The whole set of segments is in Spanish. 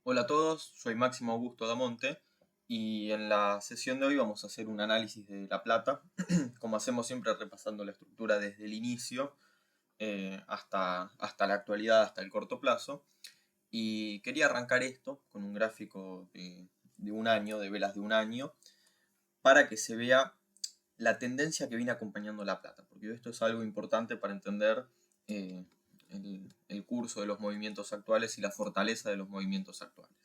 Hola a todos, soy Máximo Augusto Damonte y en la sesión de hoy vamos a hacer un análisis de La Plata, como hacemos siempre repasando la estructura desde el inicio hasta la actualidad, hasta el corto plazo. Y quería arrancar esto con un gráfico de un año, de velas de un año, para que se vea la tendencia que viene acompañando La Plata, porque esto es algo importante para entender eh, el curso de los movimientos actuales y la fortaleza de los movimientos actuales.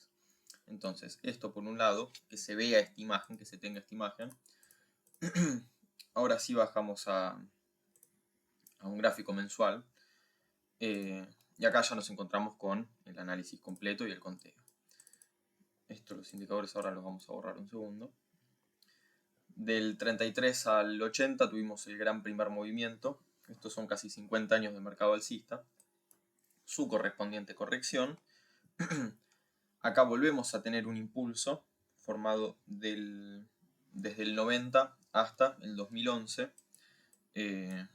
Entonces, esto por un lado, que se vea esta imagen, que se tenga esta imagen. Ahora sí bajamos a un gráfico mensual. Y acá ya nos encontramos con el análisis completo y el conteo. Los indicadores ahora los vamos a borrar un segundo. Del 33 al 80 tuvimos el gran primer movimiento. Estos son casi 50 años de mercado alcista. Su correspondiente corrección. Acá volvemos a tener un impulso formado desde el 90 hasta el 2011. Que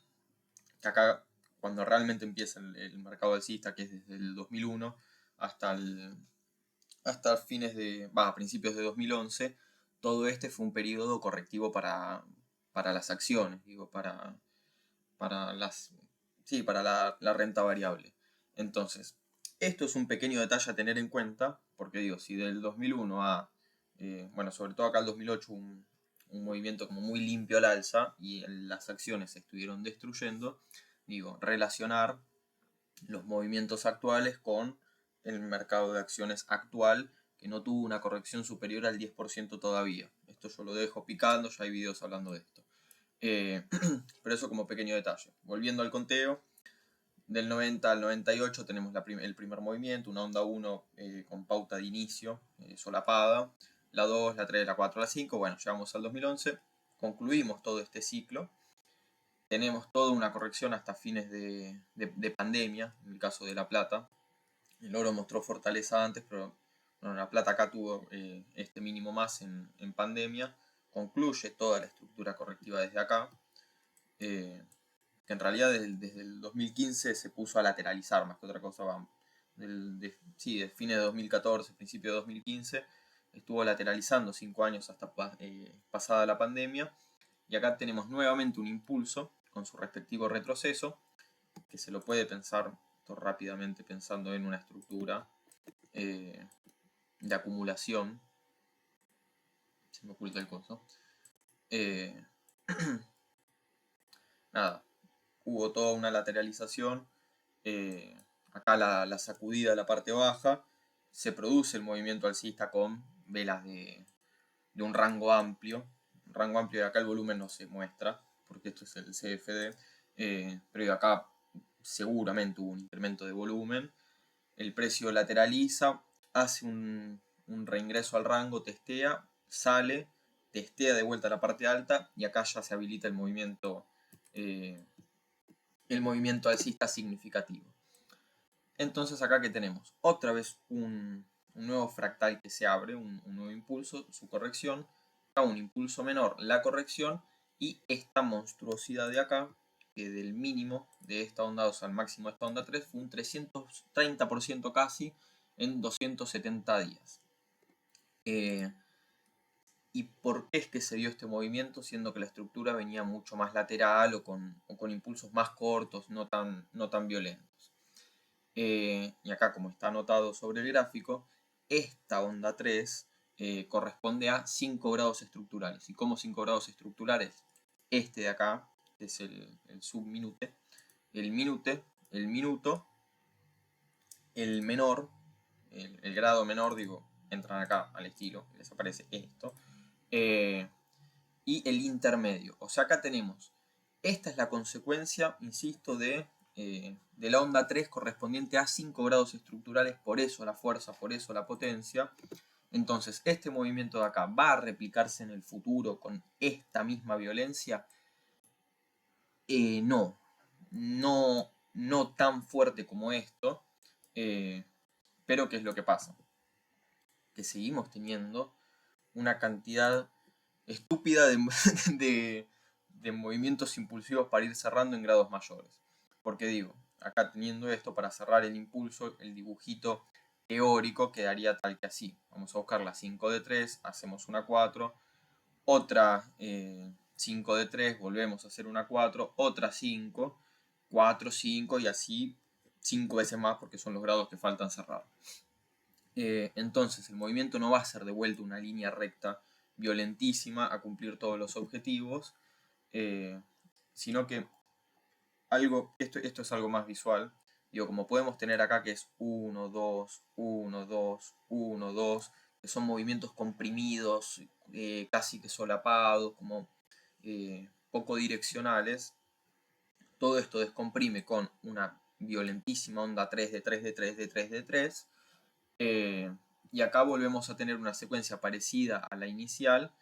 acá, cuando realmente empieza el mercado alcista, que es desde el 2001 hasta principios de 2011, todo este fue un periodo correctivo para las acciones, digo, para la renta variable. Entonces, esto es un pequeño detalle a tener en cuenta, porque digo, si del 2001 sobre todo acá el 2008, un movimiento como muy limpio al alza y las acciones se estuvieron destruyendo, digo, relacionar los movimientos actuales con el mercado de acciones actual, que no tuvo una corrección superior al 10% todavía. Esto yo lo dejo picando, ya hay videos hablando de esto. Pero eso como pequeño detalle. Volviendo al conteo, del 90 al 98 tenemos el primer movimiento, una onda 1 con pauta de inicio solapada, la 2, la 3, la 4, la 5, bueno, llegamos al 2011, concluimos todo este ciclo, tenemos toda una corrección hasta fines de pandemia, en el caso de La Plata. El oro mostró fortaleza antes, pero bueno, La Plata acá tuvo este mínimo más en pandemia, concluye toda la estructura correctiva desde acá, que en realidad desde el 2015 se puso a lateralizar más que otra cosa. De fines de 2014, principio de 2015, estuvo lateralizando 5 años hasta pasada la pandemia. Y acá tenemos nuevamente un impulso con su respectivo retroceso, que se lo puede pensar rápidamente pensando en una estructura de acumulación. Se me oculta el coso. Nada, hubo toda una lateralización. Acá la sacudida de la parte baja. Se produce el movimiento alcista con velas de un rango amplio. Un rango amplio de acá el volumen no se muestra, porque esto es el CFD. Pero de acá seguramente hubo un incremento de volumen. El precio lateraliza, hace un reingreso al rango, testea, sale, testea de vuelta a la parte alta y acá ya se habilita el movimiento alcista significativo. Entonces acá que tenemos otra vez un nuevo fractal que se abre, un nuevo impulso, su corrección, acá un impulso menor, la corrección, y esta monstruosidad de acá, que del mínimo de esta onda 2 al máximo de esta onda 3 fue un 330% casi en 270 días. ¿Y por qué es que se dio este movimiento, siendo que la estructura venía mucho más lateral o con impulsos más cortos, no tan violentos? Y acá, como está anotado sobre el gráfico, esta onda 3 corresponde a 5 grados estructurales. ¿Y cómo 5 grados estructurales? Este de acá es el subminute, el minute, el minuto, el menor, el grado menor, digo, entran acá al estilo, les aparece esto, y el intermedio. O sea, acá tenemos, esta es la consecuencia, insisto, de la onda 3 correspondiente a 5 grados estructurales, por eso la fuerza, por eso la potencia. Entonces, este movimiento de acá va a replicarse en el futuro con esta misma violencia. No tan fuerte como esto, pero ¿qué es lo que pasa? Que seguimos teniendo una cantidad estúpida de movimientos impulsivos para ir cerrando en grados mayores. Porque digo, acá teniendo esto para cerrar el impulso, el dibujito teórico quedaría tal que así. Vamos a buscar la 5 de 3, hacemos una 4, otra 5 de 3, volvemos a hacer una 4, otra 5, 4, 5 y así 5 veces más porque son los grados que faltan cerrar. Entonces el movimiento no va a ser de vuelta una línea recta violentísima a cumplir todos los objetivos, sino que esto es algo más visual. Digo, como podemos tener acá que es 1, 2, 1, 2, 1, 2, que son movimientos comprimidos, casi que solapados, como poco direccionales. Todo esto descomprime con una violentísima onda 3 de 3 de 3 de 3 de 3. Y acá volvemos a tener una secuencia parecida a la inicial,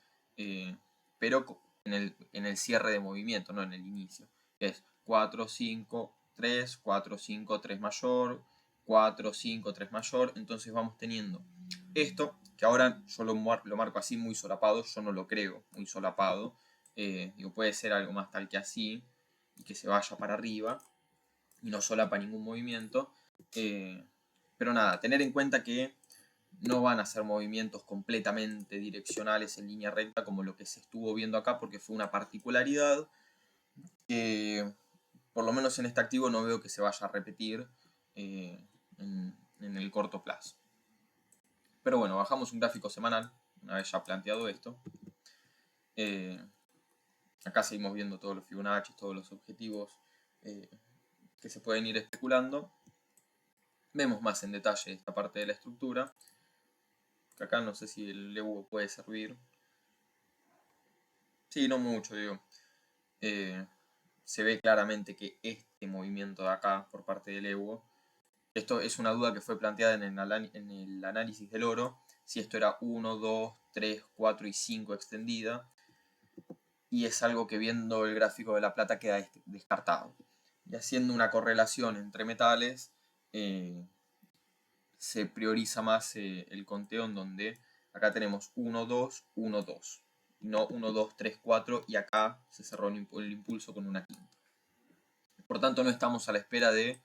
pero en el cierre de movimiento, no en el inicio. Es 4, 5, 3, 4, 5, 3 mayor, 4, 5, 3 mayor. Entonces vamos teniendo esto, que ahora yo lo marco así muy solapado, yo no lo creo muy solapado. Digo, puede ser algo más tal que así, y que se vaya para arriba, y no solapa ningún movimiento. Pero nada, tener en cuenta que no van a ser movimientos completamente direccionales en línea recta como lo que se estuvo viendo acá, porque fue una particularidad que por lo menos en este activo no veo que se vaya a repetir en el corto plazo. Pero bueno, bajamos un gráfico semanal, una vez ya planteado esto. Acá seguimos viendo todos los Fibonacci, todos los objetivos que se pueden ir especulando. Vemos más en detalle esta parte de la estructura, que acá no sé si el Evo puede servir. Sí, no mucho, digo. Se ve claramente que este movimiento de acá, por parte del Evo, esto es una duda que fue planteada en el análisis del oro, si esto era 1, 2, 3, 4 y 5 extendida, y es algo que viendo el gráfico de la plata queda descartado. Y haciendo una correlación entre metales, se prioriza más el conteo, en donde acá tenemos 1, 2, 1, 2. No 1, 2, 3, 4 y acá se cerró el impulso con una quinta. Por tanto no estamos a la espera de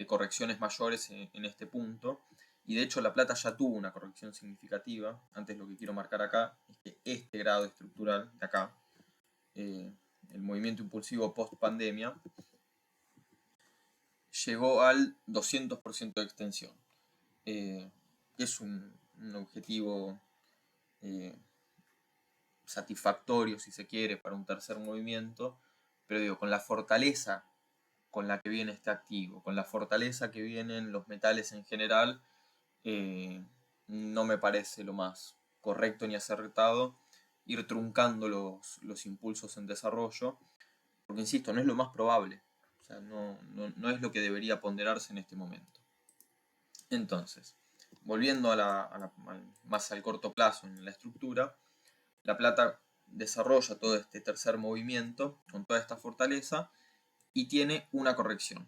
correcciones mayores en este punto. Y de hecho la plata ya tuvo una corrección significativa. Antes lo que quiero marcar acá es que este grado estructural de acá, el movimiento impulsivo post pandemia, llegó al 200% de extensión. Es un objetivo satisfactorio, si se quiere, para un tercer movimiento, pero digo, con la fortaleza con la que viene este activo, con la fortaleza que vienen los metales en general, no me parece lo más correcto ni acertado ir truncando los impulsos en desarrollo, porque insisto, no es lo más probable, o sea, no es lo que debería ponderarse en este momento. Entonces, volviendo más al corto plazo en la estructura, la plata desarrolla todo este tercer movimiento con toda esta fortaleza y tiene una corrección.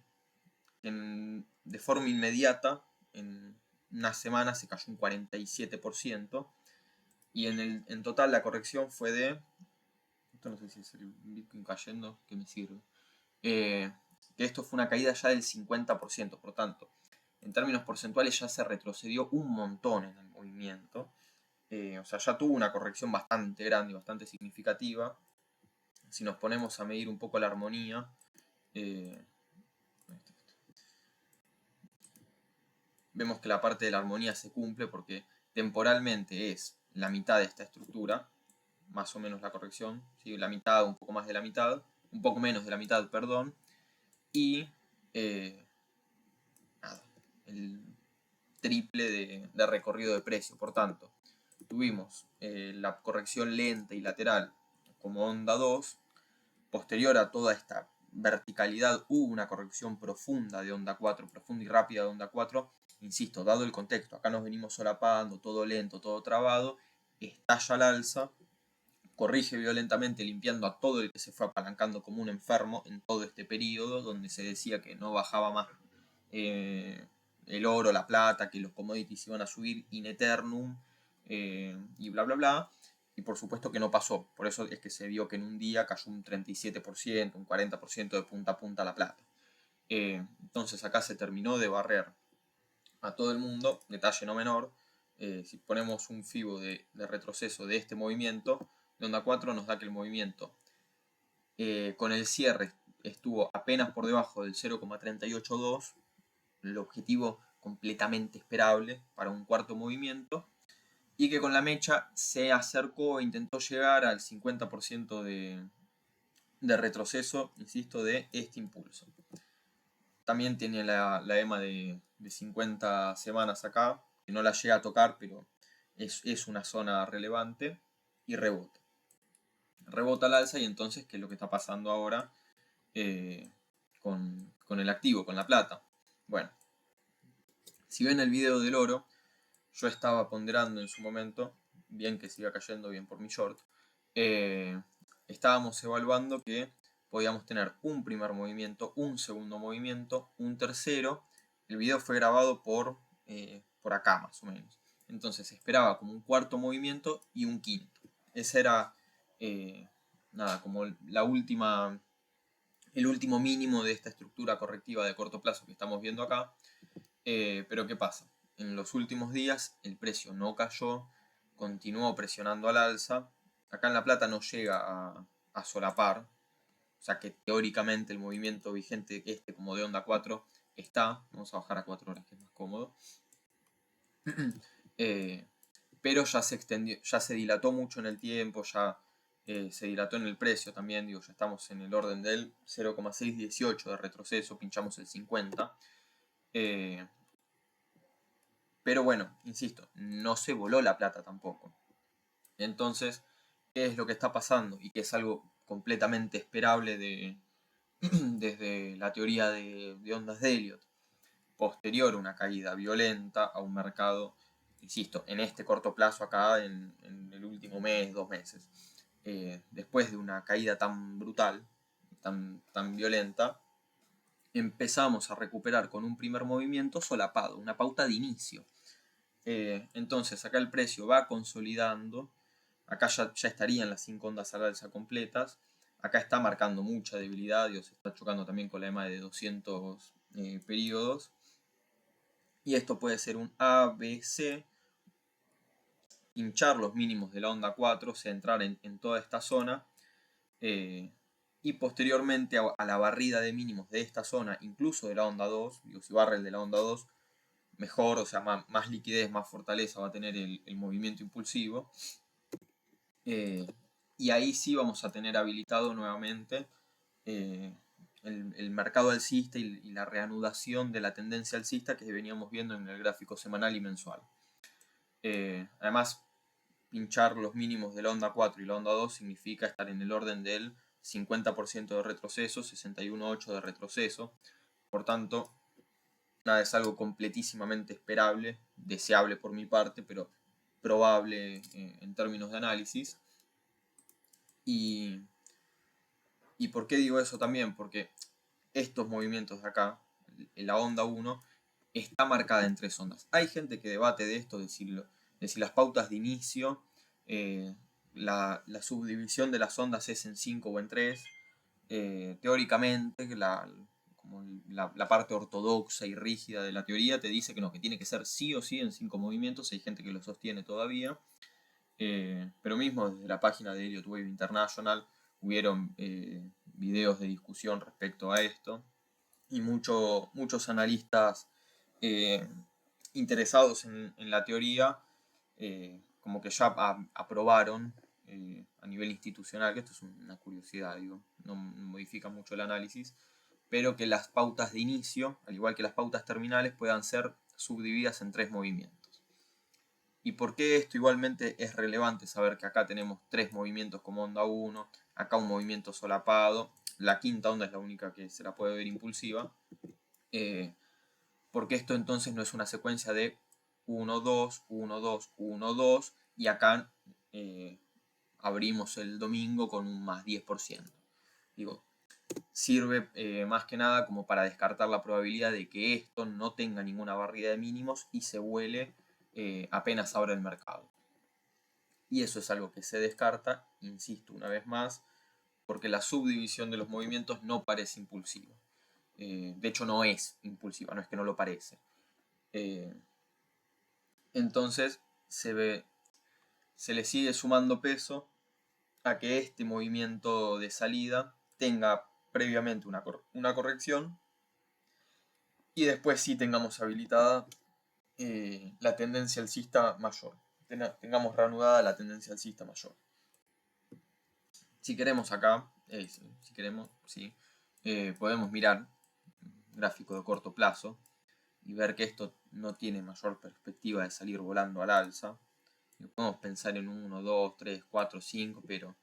De forma inmediata, en una semana se cayó un 47%, y en total la corrección fue de, esto no sé si es el Bitcoin cayendo, que me sirve, que esto fue una caída ya del 50%, por tanto, en términos porcentuales ya se retrocedió un montón en el movimiento, o sea, ya tuvo una corrección bastante grande y bastante significativa. Si nos ponemos a medir un poco la armonía, vemos que la parte de la armonía se cumple porque temporalmente es la mitad de esta estructura, más o menos la corrección, ¿sí? La mitad, un poco más de la mitad, un poco menos de la mitad, perdón, y nada, el triple de recorrido de precio. Por tanto, tuvimos la corrección lenta y lateral como onda 2, posterior a toda esta verticalidad hubo una corrección profunda de onda 4, profunda y rápida de onda 4, insisto, dado el contexto, acá nos venimos solapando, todo lento, todo trabado, estalla al alza, corrige violentamente limpiando a todo el que se fue apalancando como un enfermo en todo este periodo donde se decía que no bajaba más el oro, la plata, que los commodities iban a subir in eternum y bla bla bla. Y por supuesto que no pasó. Por eso es que se vio que en un día cayó un 37%, un 40% de punta a punta la plata. Entonces acá se terminó de barrer a todo el mundo, detalle no menor, si ponemos un FIBO de retroceso de este movimiento, de onda 4 nos da que el movimiento con el cierre estuvo apenas por debajo del 0,382, el objetivo completamente esperable para un cuarto movimiento, y que con la mecha se acercó e intentó llegar al 50% de retroceso, insisto, de este impulso. También tiene la EMA de 50 semanas acá, que no la llega a tocar, pero es una zona relevante, y rebota. Rebota al alza, y entonces, ¿qué es lo que está pasando ahora con el activo, con la plata? Bueno, si ven el video del oro, yo estaba ponderando en su momento, bien que siga cayendo, bien por mi short, estábamos evaluando que podíamos tener un primer movimiento, un segundo movimiento, un tercero. El video fue grabado por acá más o menos. Entonces esperaba como un cuarto movimiento y un quinto. Ese era, nada, como el último mínimo de esta estructura correctiva de corto plazo que estamos viendo acá. Pero ¿qué pasa? En los últimos días el precio no cayó, continuó presionando al alza. Acá en La Plata no llega a solapar, o sea que teóricamente el movimiento vigente como de onda 4 está. Vamos a bajar a 4 horas que es más cómodo. Pero ya se extendió, ya se dilató mucho en el tiempo, ya se dilató en el precio también, digo, ya estamos en el orden del 0,618 de retroceso, pinchamos el 50. Pero bueno, insisto, no se voló la plata tampoco. Entonces, ¿qué es lo que está pasando? Y que es algo completamente esperable desde la teoría de ondas de Elliot. Posterior a una caída violenta a un mercado, insisto, en este corto plazo acá, en el último mes, 2 meses. Después de una caída tan brutal, tan violenta, empezamos a recuperar con un primer movimiento solapado, una pauta de inicio. Entonces acá el precio va consolidando, acá ya estarían las 5 ondas al alza completas, acá está marcando mucha debilidad, se está chocando también con la EMA de 200 periodos, y esto puede ser un A, B, C, hinchar los mínimos de la onda 4, centrar en toda esta zona, y posteriormente a la barrida de mínimos de esta zona, incluso de la onda 2, si barre el de la onda 2, mejor, o sea, más liquidez, más fortaleza va a tener el movimiento impulsivo. Y ahí sí vamos a tener habilitado nuevamente el mercado alcista y la reanudación de la tendencia alcista que veníamos viendo en el gráfico semanal y mensual. Además, pinchar los mínimos de la onda 4 y la onda 2 significa estar en el orden del 50% de retroceso, 61,8% de retroceso. Por tanto, nada, es algo completísimamente esperable, deseable por mi parte, pero probable en términos de análisis. ¿Y por qué digo eso también? Porque estos movimientos de acá, la onda 1, está marcada en 3 ondas. Hay gente que debate de esto, de si las pautas de inicio, la subdivisión de las ondas es en 5 o en 3. Teóricamente, la parte ortodoxa y rígida de la teoría te dice que no, que tiene que ser sí o sí en 5 movimientos. Hay gente que lo sostiene todavía. Pero mismo desde la página de Elliott Wave International hubieron videos de discusión respecto a esto, y muchos analistas interesados en la teoría como que ya aprobaron a nivel institucional, que esto es una curiosidad, digo, no modifica mucho el análisis, pero que las pautas de inicio, al igual que las pautas terminales, puedan ser subdivididas en 3 movimientos. ¿Y por qué esto igualmente es relevante saber que acá tenemos 3 movimientos como onda 1, acá un movimiento solapado, la quinta onda es la única que se la puede ver impulsiva? Porque esto entonces no es una secuencia de 1, 2, 1, 2, 1, 2, y acá abrimos el domingo con un más 10%. Digo, sirve más que nada como para descartar la probabilidad de que esto no tenga ninguna barrida de mínimos y se vuele apenas abra el mercado. Y eso es algo que se descarta, insisto una vez más, porque la subdivisión de los movimientos no parece impulsiva. De hecho no es impulsiva, no es que no lo parece. Eh, entonces se le sigue sumando peso a que este movimiento de salida tenga previamente una corrección y después sí tengamos habilitada la tendencia alcista mayor. Tengamos reanudada la tendencia alcista mayor. Si queremos acá, si queremos, sí, podemos mirar gráfico de corto plazo y ver que esto no tiene mayor perspectiva de salir volando al alza. Podemos pensar en 1, 2, 3, 4, 5, pero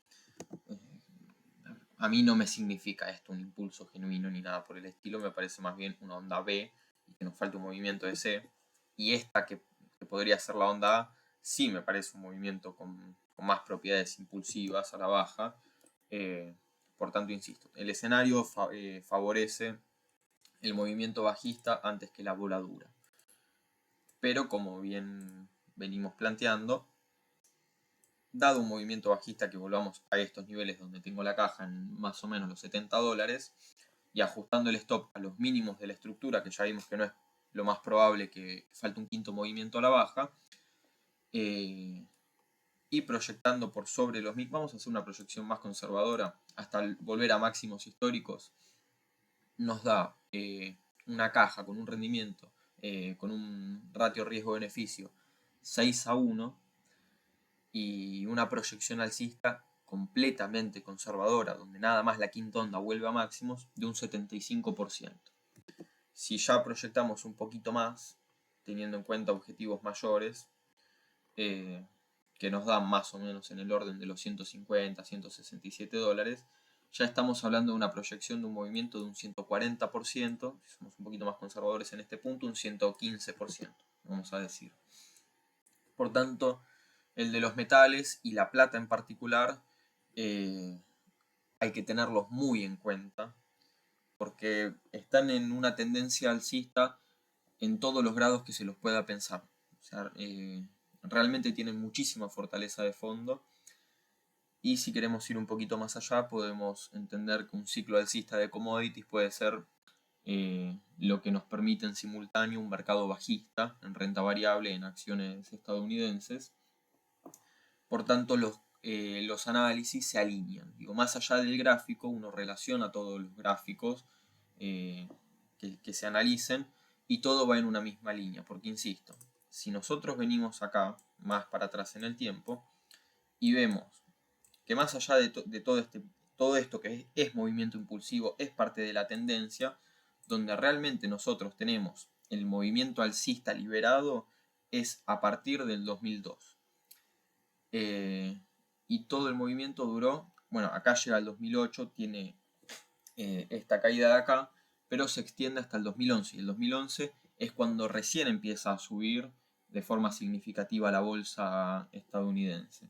a mí no me significa esto un impulso genuino ni nada por el estilo, me parece más bien una onda B y que nos falta un movimiento de C. Y esta que podría ser la onda A, sí me parece un movimiento con más propiedades impulsivas a la baja. Por tanto, insisto, el escenario favorece el movimiento bajista antes que la voladura. Pero como bien venimos planteando, dado un movimiento bajista que volvamos a estos niveles donde tengo la caja en más o menos los $70 y ajustando el stop a los mínimos de la estructura, que ya vimos que no es lo más probable que falte un quinto movimiento a la baja, y proyectando por sobre los mismos, vamos a hacer una proyección más conservadora hasta volver a máximos históricos, nos da una caja con un rendimiento, con un ratio riesgo-beneficio 6-1 y una proyección alcista completamente conservadora, donde nada más la quinta onda vuelve a máximos, de un 75%. Si ya proyectamos un poquito más, teniendo en cuenta objetivos mayores, que nos dan más o menos en el orden de los 150, $167, ya estamos hablando de una proyección de un movimiento de un 140%, si somos un poquito más conservadores en este punto, un 115%, vamos a decir. Por tanto, el de los metales y la plata en particular, hay que tenerlos muy en cuenta, porque están en una tendencia alcista en todos los grados que se los pueda pensar. O sea, realmente tienen muchísima fortaleza de fondo. Y si queremos ir un poquito más allá, podemos entender que un ciclo alcista de commodities puede ser lo que nos permite en simultáneo un mercado bajista en renta variable en acciones estadounidenses. Por tanto, los análisis se alinean. Digo, más allá del gráfico, uno relaciona todos los gráficos que se analicen y todo va en una misma línea. Porque, insisto, si nosotros venimos acá, más para atrás en el tiempo, y vemos que más allá de todo esto que es movimiento impulsivo, es parte de la tendencia, donde realmente nosotros tenemos el movimiento alcista liberado, es a partir del 2002. Y todo el movimiento duró, bueno, acá llega el 2008, tiene esta caída de acá, pero se extiende hasta el 2011. Y el 2011 es cuando recién empieza a subir de forma significativa la bolsa estadounidense.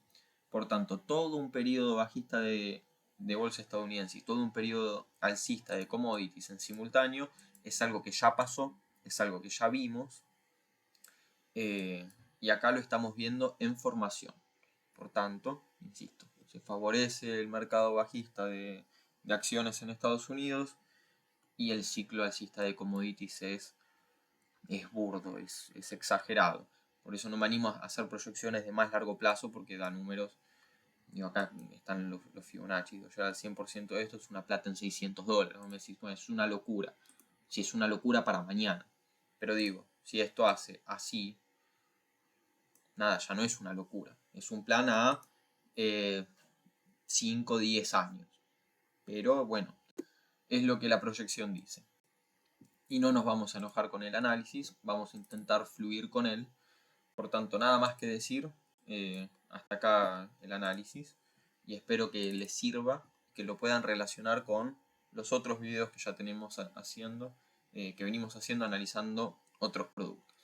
Por tanto, todo un periodo bajista de bolsa estadounidense y todo un periodo alcista de commodities en simultáneo es algo que ya pasó, es algo que ya vimos, y acá lo estamos viendo en formación. Por tanto, insisto, se favorece el mercado bajista de acciones en Estados Unidos y el ciclo alcista de commodities es burdo, es exagerado. Por eso no me animo a hacer proyecciones de más largo plazo porque da números. Digo, acá están los Fibonacci. Digo, ya el 100% de esto es una plata en $600. ¿No? Me decís, bueno, es una locura. Si es una locura para mañana. Pero digo, si esto hace así, nada, ya no es una locura. Es un plan a 5 o 10 años. Pero bueno, es lo que la proyección dice. Y no nos vamos a enojar con el análisis, vamos a intentar fluir con él. Por tanto, nada más que decir. Hasta acá el análisis. Y espero que les sirva, que lo puedan relacionar con los otros videos que ya tenemos haciendo, que venimos haciendo analizando otros productos.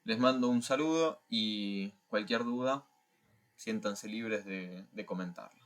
Les mando un saludo y cualquier duda, siéntanse libres de comentarlo.